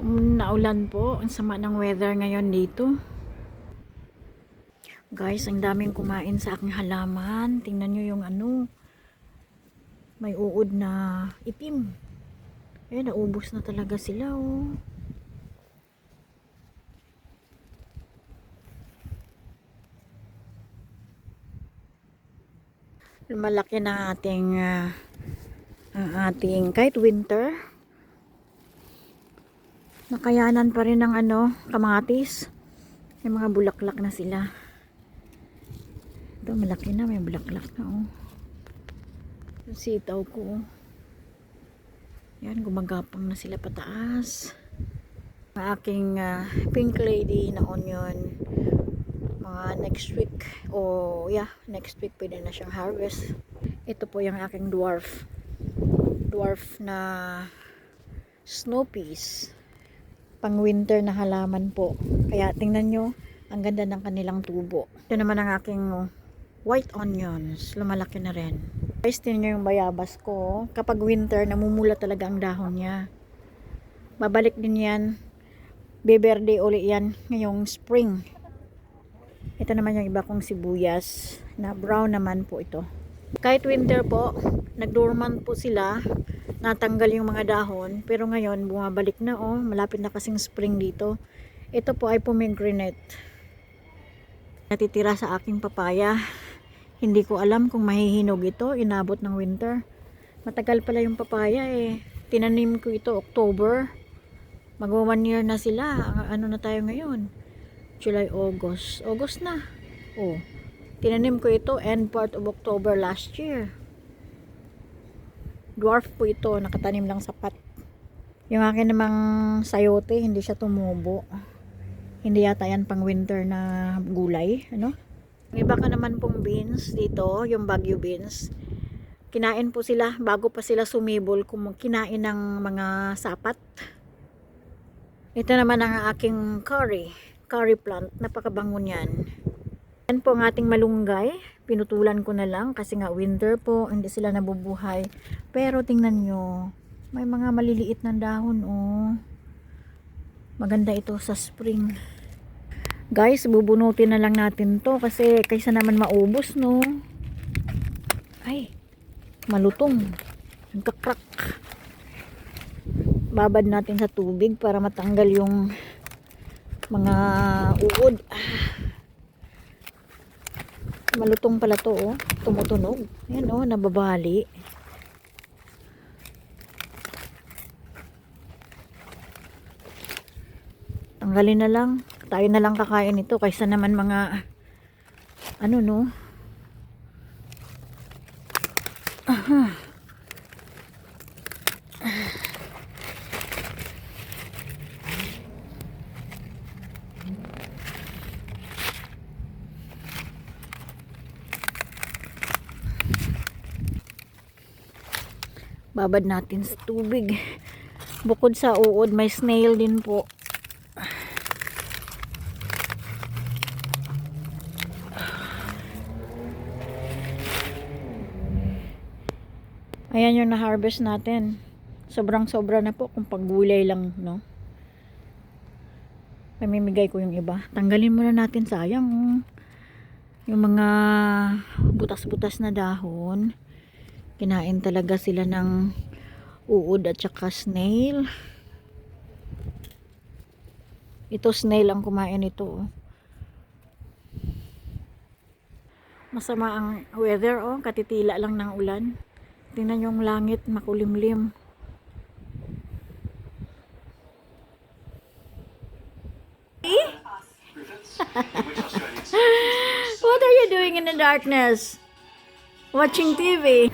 Naulan po. Ang sama ng weather ngayon dito. Guys, ang daming kumain sa aking halaman. Tingnan nyo yung may uod na itim. Naubos na talaga sila, oh. Malaki na ang ating kahit winter. Nakayanan pa rin ng kamatis. May mga bulaklak na sila. Ito malaki na, may bulaklak na, oh. Yung sitaw ko, oh. Yan, gumagapang na sila pataas. Ang aking pink lady na onion, mga next week, next week pwede na siyang harvest. Ito po yung aking dwarf na snow peas, pang winter na halaman po. Kaya tingnan nyo, ang ganda ng kanilang tubo. Ito naman ang aking white onions, lumalaki na rin. Guys, tingnan nyo yung bayabas ko. Kapag winter, namumula talaga ang dahon niya. Babalik din yan, beberde uli yan ngayong spring. Ito naman yung iba kong sibuyas na brown naman po ito. Kahit winter po, nag-dormant po sila, natanggal yung mga dahon, pero ngayon bumabalik na, oh. Malapit na kasing spring dito. Ito po ay pomegranate. Natitira sa aking papaya. Hindi ko alam kung mahihinog ito, inabot ng winter. Matagal pala yung papaya, eh. Tinanim ko ito October. Magwa 1 year na sila. Ano na tayo ngayon? July, August. August na. Oh. Tinanim ko ito end part of October last year. Dwarf po ito, nakatanim lang sa pot. Yung akin namang sayote, hindi siya tumubo. Hindi yata yan pang winter na gulay, ano? Yung iba ka naman pong beans dito, yung Baguio beans. Kinain po sila bago pa sila sumibol, kinain ng mga sapat. Ito naman ang aking curry plant, napakabango niyan. Yan po ang ating malunggay. Pinutulan ko na lang kasi nga winter po, hindi sila nabubuhay. Pero tingnan nyo, may mga maliliit na dahon, oh. Maganda ito sa spring. Guys, bubunutin na lang natin to kasi kaysa naman maubos, no. Ay, malutong. Nagkakrak. Babad natin sa tubig para matanggal yung mga uod. Malutong pala to, oh. Tumutunog. Ayan, oh, nababali. Tanggalin na lang. Tayo na lang kakain ito kaysa naman mga no. Aha. Babad natin sa tubig. Bukod sa uod, may snail din po. Ayan yung na-harvest natin. Sobrang-sobra na po kung paggulay lang, no? Pamimigay ko yung iba. Tanggalin muna natin, sayang. Yung mga butas-butas na dahon. Kinain talaga sila ng uod at saka snail. Ito snail ang kumain ito, oh. Masama ang weather, oh. Katitila lang ng ulan. Tingnan yung langit, makulimlim. What are you doing in the darkness? Watching TV.